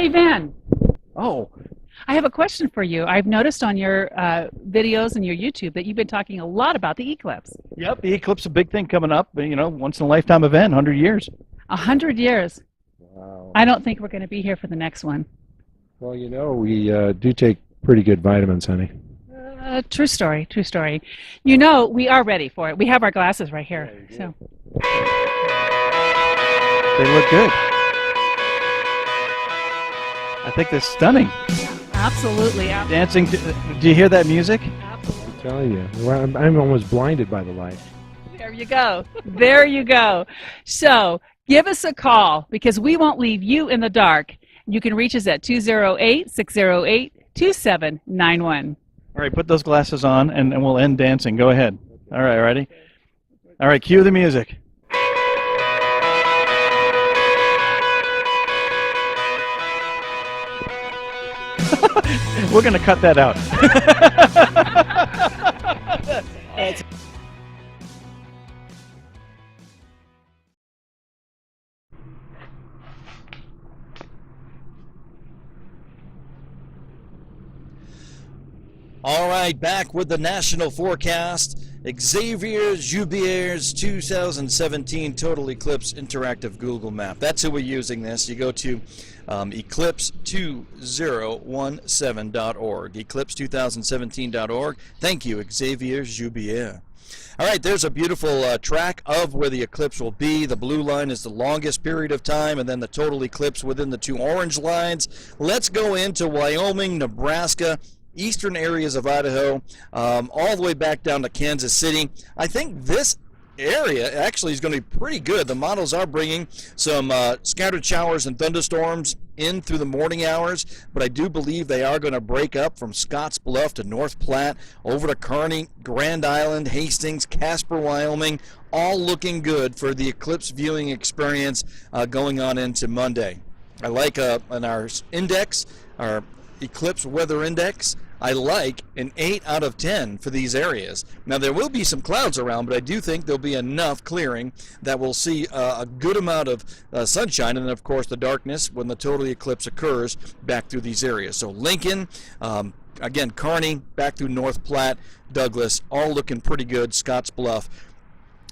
Hey, Van, Oh, I have a question for you. I've noticed on your videos and your YouTube that you've been talking a lot about the eclipse. yep. The eclipse is a big thing coming up. Once in a lifetime event, 100 years. 100 years. Wow. I don't think we're going to be here for the next one. Well, we do take pretty good vitamins, honey. True story, true story. You know, we are ready for it. We have our glasses right here. Yeah, you do. So, They look good. I think they're stunning. absolutely, Dancing. Do you hear that music? absolutely. I'm telling you. Well, I'm almost blinded by the light. There you go. There you go. So, give us a call because we won't leave you in the dark. You can reach us at 208-608-2791. All right, put those glasses on, and we'll end dancing. Go ahead. All right, ready? All right, cue the music. We're going to cut that out. All right, back with the national forecast. Xavier Joubier's 2017 Total Eclipse Interactive Google Map. That's who we're using this. You go to eclipse2017.org, eclipse2017.org. Thank you, Xavier Joubier. All right, there's a beautiful track of where the eclipse will be. The blue line is the longest period of time, and then the total eclipse within the two orange lines. Let's go into Wyoming, Nebraska, eastern areas of Idaho, all the way back down to Kansas City. I think this area actually is going to be pretty good. The models are bringing some scattered showers and thunderstorms in through the morning hours, but I do believe they are going to break up from Scotts Bluff to North Platte, over to Kearney, Grand Island, Hastings, Casper, Wyoming, all looking good for the eclipse viewing experience going on into Monday. I like in our index, our Eclipse Weather Index, I like an 8 out of 10 for these areas. Now, there will be some clouds around, but I do think there'll be enough clearing that we'll see a good amount of sunshine, and then, of course, the darkness when the total eclipse occurs back through these areas. So Lincoln, again, Kearney, back through North Platte, Douglas, all looking pretty good. Scotts Bluff,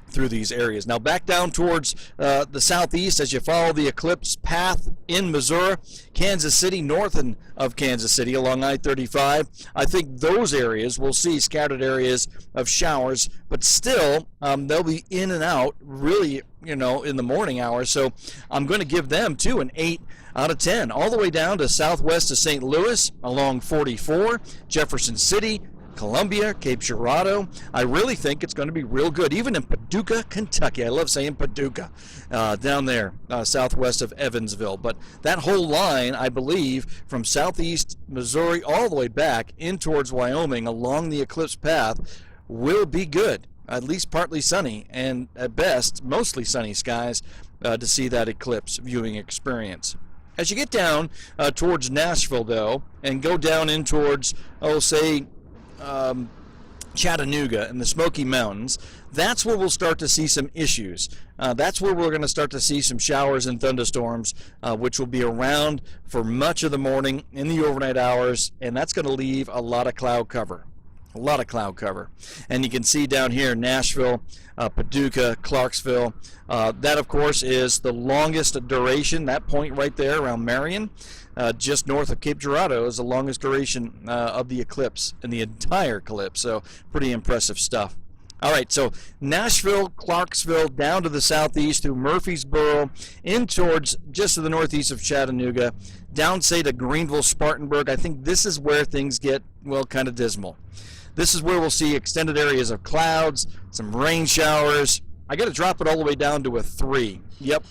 through these areas. Now back down towards the southeast as you follow the eclipse path in Missouri, Kansas City, north of Kansas City along I-35. I think those areas will see scattered areas of showers, but still they'll be in and out really, in the morning hours. So I'm going to give them too an 8 out of 10. All the way down to southwest of St. Louis along 44, Jefferson City, Columbia, Cape Girardeau. I really think it's going to be real good, even in Paducah, Kentucky. I love saying Paducah, down there, southwest of Evansville. But that whole line, I believe, from southeast Missouri all the way back in towards Wyoming along the eclipse path will be good, at least partly sunny, and at best, mostly sunny skies to see that eclipse viewing experience. As you get down towards Nashville, though, and go down in towards, Chattanooga and the Smoky Mountains, that's where we'll start to see some issues. That's where we're going to start to see some showers and thunderstorms, which will be around for much of the morning in the overnight hours, and that's going to leave a lot of cloud cover. A lot of cloud cover. And you can see down here Nashville, Paducah, Clarksville. That, of course, is the longest duration. That point right there around Marion, just north of Cape Girardeau, is the longest duration of the eclipse, and the entire eclipse. So pretty impressive stuff. All right, so Nashville, Clarksville, down to the southeast through Murfreesboro, in towards just to the northeast of Chattanooga, down, say, to Greenville, Spartanburg. I think this is where things get, well, kind of dismal. This is where we'll see extended areas of clouds, some rain showers. I got to drop it all the way down to a 3. Yep,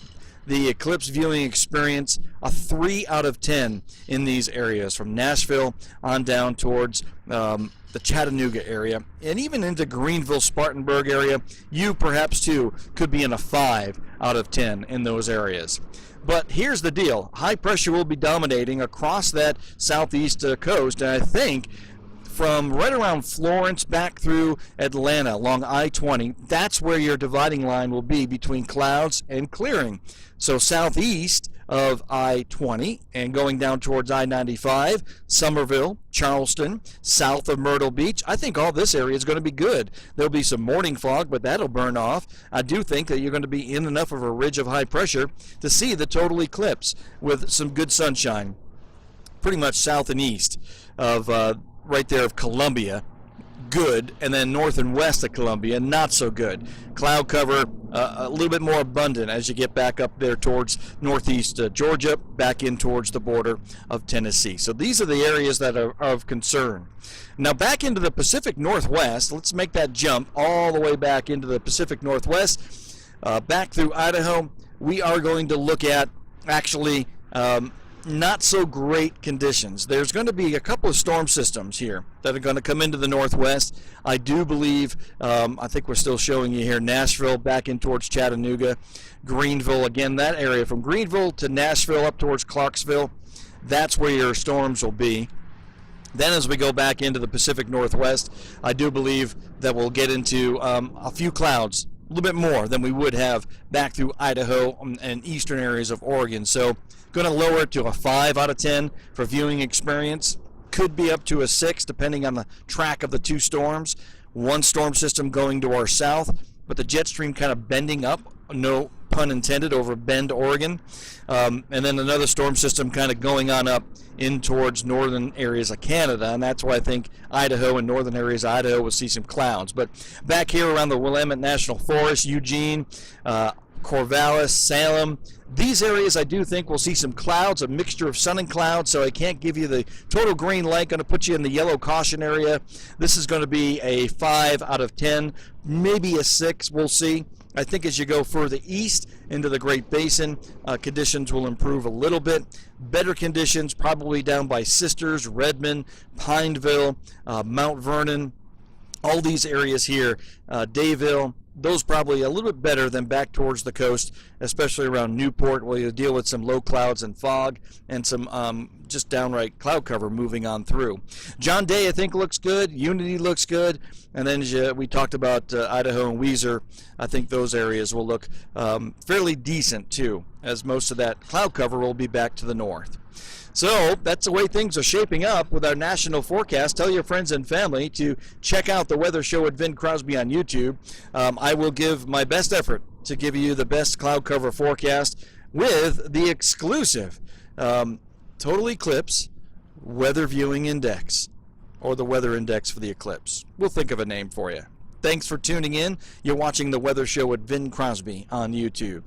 the eclipse viewing experience, a 3 out of 10 in these areas, from Nashville on down towards the Chattanooga area, and even into Greenville, Spartanburg area. You perhaps too could be in a 5 out of 10 in those areas. But here's the deal. High pressure will be dominating across that southeast coast, and I think from right around Florence back through Atlanta along I-20, that's where your dividing line will be between clouds and clearing. So southeast of I-20 and going down towards I-95, Somerville, Charleston, south of Myrtle Beach. I think all this area is going to be good. There'll be some morning fog, but that'll burn off. I do think that you're going to be in enough of a ridge of high pressure to see the total eclipse with some good sunshine, pretty much south and east of right there of Columbia. Good, and then north and west of Columbia, not so good. Cloud cover a little bit more abundant as you get back up there towards northeast Georgia, back in towards the border of Tennessee. So these are the areas that are of concern. Now back into the Pacific Northwest, let's make that jump all the way back into the Pacific Northwest, back through Idaho. We are going to look at actually not so great conditions. There's going to be a couple of storm systems here that are going to come into the northwest. I do believe, I think we're still showing you here, Nashville back in towards Chattanooga, Greenville, again, that area from Greenville to Nashville up towards Clarksville, that's where your storms will be. Then as we go back into the Pacific Northwest, I do believe that we'll get into a few clouds, a little bit more than we would have back through Idaho and eastern areas of Oregon. So going to lower it to a 5 out of 10 for viewing experience. Could be up to a 6 depending on the track of the two storms. One storm system going to our south, but the jet stream kind of bending up, no pun intended, over Bend, Oregon. And then another storm system kind of going on up in towards northern areas of Canada, and that's why I think Idaho and northern areas of Idaho will see some clouds. But back here around the Willamette National Forest, Eugene, Corvallis, Salem, these areas I do think will see some clouds, a mixture of sun and clouds, so I can't give you the total green light. Going to put you in the yellow caution area. This is going to be a 5 out of 10, maybe a 6, we'll see. I think as you go further east into the Great Basin, conditions will improve a little bit. Better conditions probably down by Sisters, Redmond, Pineville, Mount Vernon, all these areas here, Dayville, those probably a little bit better than back towards the coast, especially around Newport, where you deal with some low clouds and fog and some just downright cloud cover moving on through. John Day, I think, looks good. Unity looks good. And then as we talked about Idaho and Weiser, I think those areas will look fairly decent too, as most of that cloud cover will be back to the north. So that's the way things are shaping up with our national forecast. Tell your friends and family to check out the weather show at Vin Crosby on YouTube. I will give my best effort to give you the best cloud cover forecast with the exclusive Total Eclipse Weather Viewing Index, or the Weather Index for the eclipse. We'll think of a name for you. Thanks for tuning in. You're watching the weather show at Vin Crosby on YouTube.